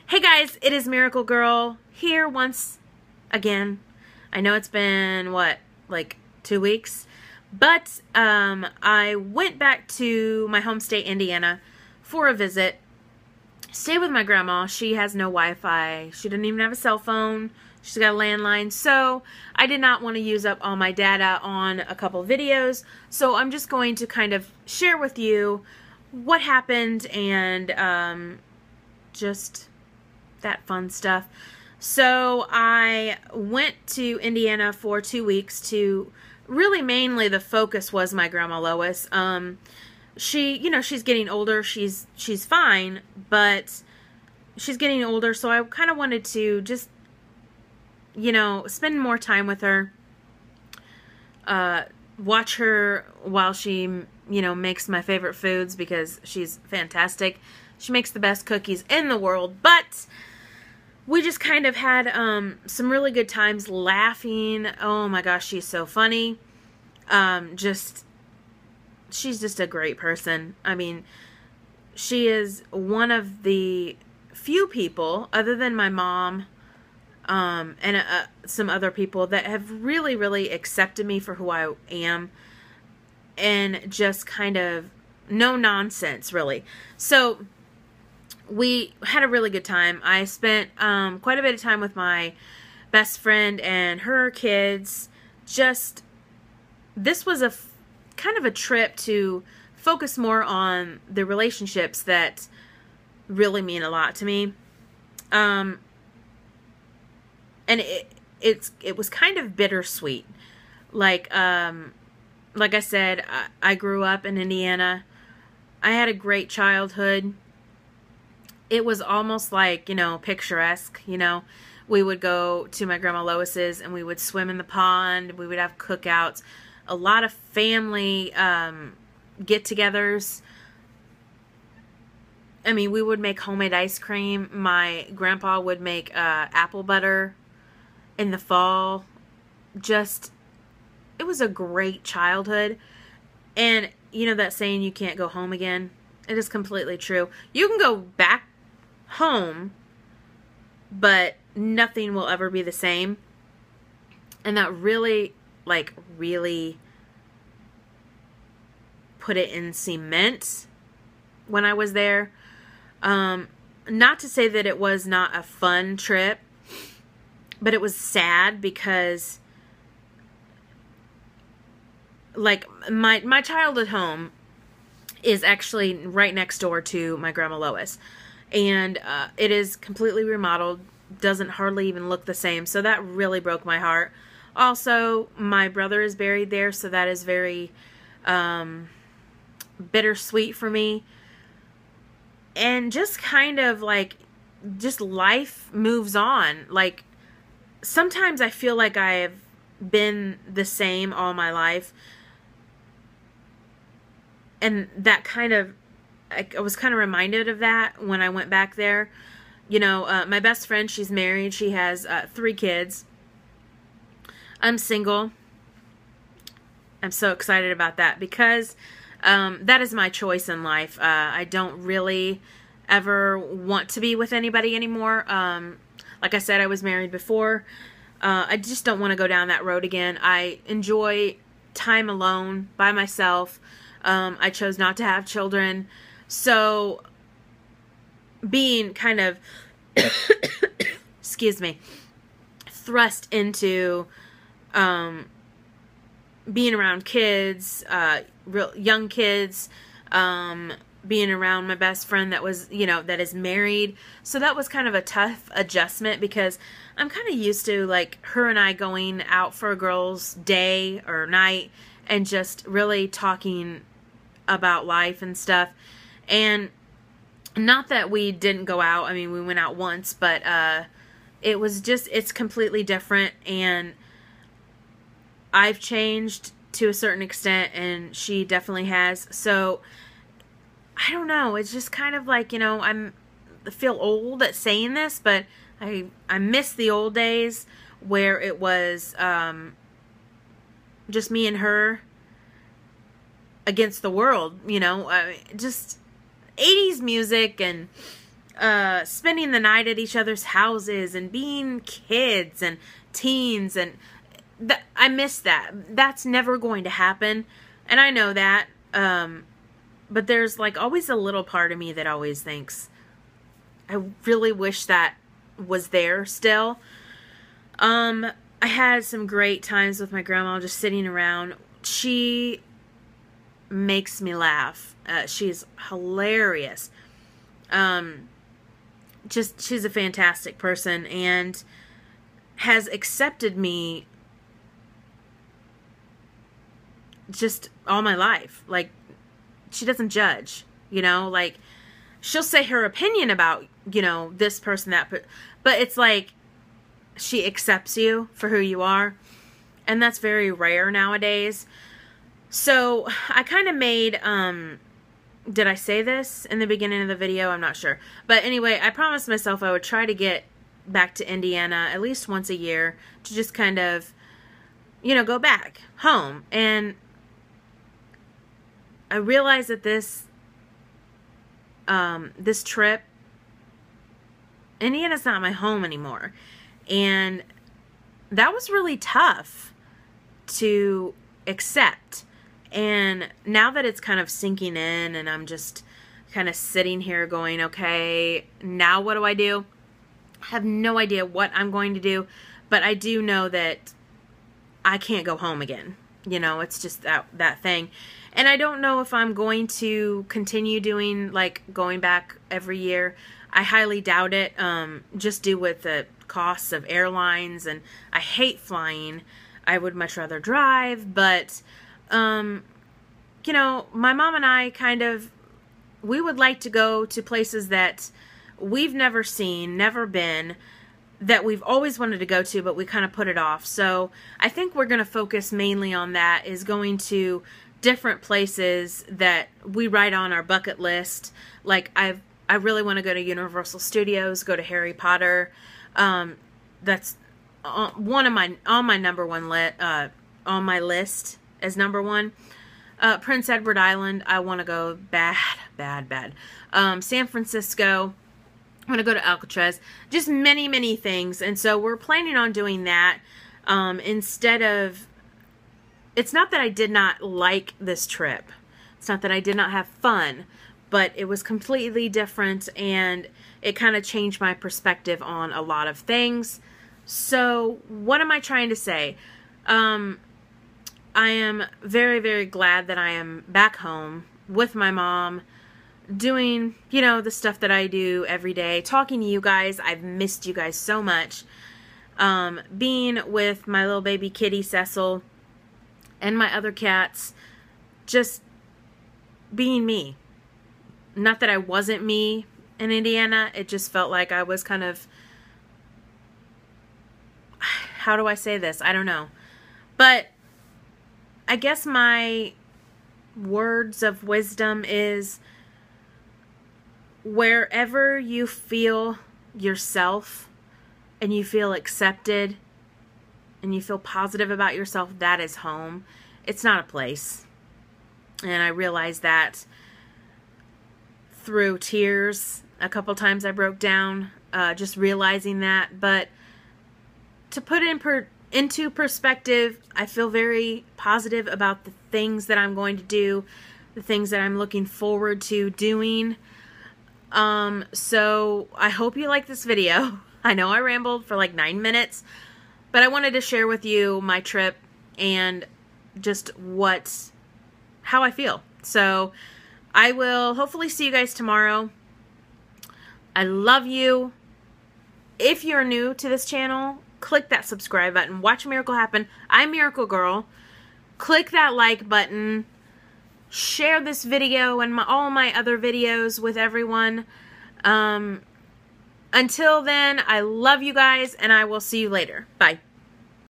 Hey guys, it is Miraclegirl here once again. I know it's been, like 2 weeks? But I went back to my home state, Indiana, for a visit. Stayed with my grandma. She has no Wi-Fi. She didn't even have a cell phone. She's got a landline. So I did not want to use up all my data on a couple videos. So I'm just going to kind of share with you what happened and just that fun stuff. So I went to Indiana for 2 weeks to really mainly the focus was my grandma Lois. She's getting older. She's fine, but she's getting older, so I kind of wanted to just, spend more time with her. Watch her while she, makes my favorite foods because she's fantastic. She makes the best cookies in the world, but we just kind of had some really good times laughing. Oh my gosh, she's so funny. She's just a great person. I mean, she is one of the few people, other than my mom and some other people, that have really, really accepted me for who I am and just kind of no nonsense, really. So we had a really good time. I spent quite a bit of time with my best friend and her kids. This was kind of a trip to focus more on the relationships that really mean a lot to me. And it was kind of bittersweet. Like I said, I grew up in Indiana. I had a great childhood. It was almost like, picturesque, We would go to my grandma Lois's and we would swim in the pond. We would have cookouts. A lot of family get-togethers. I mean, we would make homemade ice cream. My grandpa would make apple butter in the fall. It was a great childhood. And that saying, you can't go home again? It is completely true. You can go back home, but nothing will ever be the same. And that really put it in cement when I was there. Not to say that it was not a fun trip, but it was sad because my childhood home is actually right next door to my grandma Lois. And it is completely remodeled, doesn't hardly even look the same. So that really broke my heart. Also, my brother is buried there, so that is very bittersweet for me. And just kind of just life moves on. Sometimes I feel like I've been the same all my life. And that I was kind of reminded of that when I went back there. My best friend, she's married. She has 3 kids. I'm single. I'm so excited about that because that is my choice in life. I don't really ever want to be with anybody anymore. Like I said, I was married before. I just don't want to go down that road again. I enjoy time alone by myself. I chose not to have children. So being kind of, excuse me, thrust into being around kids, real young kids, being around my best friend that was, that is married. So that was kind of a tough adjustment because I'm kind of used to her and I going out for a girls' day or night and just really talking about life and stuff. And not that we didn't go out. I mean, we went out once, but it's completely different. And I've changed to a certain extent, and she definitely has. So I don't know. It's just kind of I feel old at saying this, but I miss the old days where it was just me and her against the world, just 80s music and spending the night at each other's houses and being kids and teens, and I miss that. That's never going to happen, and I know that. But there's like always a little part of me that always thinks, I really wish that was there still. I had some great times with my grandma just sitting around. She makes me laugh. She's hilarious. She's a fantastic person and has accepted me just all my life. Like, she doesn't judge, you know, like, she'll say her opinion about, you know, this person, that, but it's like, she accepts you for who you are, and that's very rare nowadays. So, I kind of made, did I say this in the beginning of the video? I'm not sure. But anyway, I promised myself I would try to get back to Indiana at least once a year to just kind of, you know, go back home. And I realized that this trip, Indiana's not my home anymore. And that was really tough to accept. And now that it's kind of sinking in and I'm just kind of sitting here going, okay, now what do I do? I have no idea what I'm going to do, but I do know that I can't go home again. You know, it's just that thing. And I don't know if I'm going to continue doing, like, going back every year. I highly doubt it, just due with the costs of airlines, and I hate flying. I would much rather drive, but, you know, my mom and I we would like to go to places that we've never seen, never been, that we've always wanted to go to, but we kind of put it off. So I think we're going to focus mainly on that, is going to different places that we write on our bucket list. Like, I really want to go to Universal Studios, go to Harry Potter. That's on my number one on my list as number one. Prince Edward Island, I want to go bad. San Francisco, I want to go to Alcatraz. Just many things. And so we're planning on doing that instead of... It's not that I did not like this trip. It's not that I did not have fun, but it was completely different, and it kind of changed my perspective on a lot of things. So what am I trying to say? I am very glad that I am back home with my mom, doing, you know, the stuff that I do every day, talking to you guys. I've missed you guys so much. Being with my little baby kitty, Cecil, and my other cats, just being me. Not that I wasn't me in Indiana, it just felt like I was kind of, how do I say this? I don't know. But I guess my words of wisdom is, wherever you feel yourself and you feel accepted and you feel positive about yourself, that is home. It's not a place. And I realized that through tears. A couple times I broke down, just realizing that. But to put it into perspective, I feel very positive about the things that I'm going to do, the things that I'm looking forward to doing. So I hope you like this video. I know I rambled for like 9 minutes, but I wanted to share with you my trip and just how I feel. So I will hopefully see you guys tomorrow. I love you. If you're new to this channel, click that subscribe button. Watch a miracle happen. I'm Miraclegirl. Click that like button. Share this video and all my other videos with everyone. Until then, I love you guys, and I will see you later. Bye.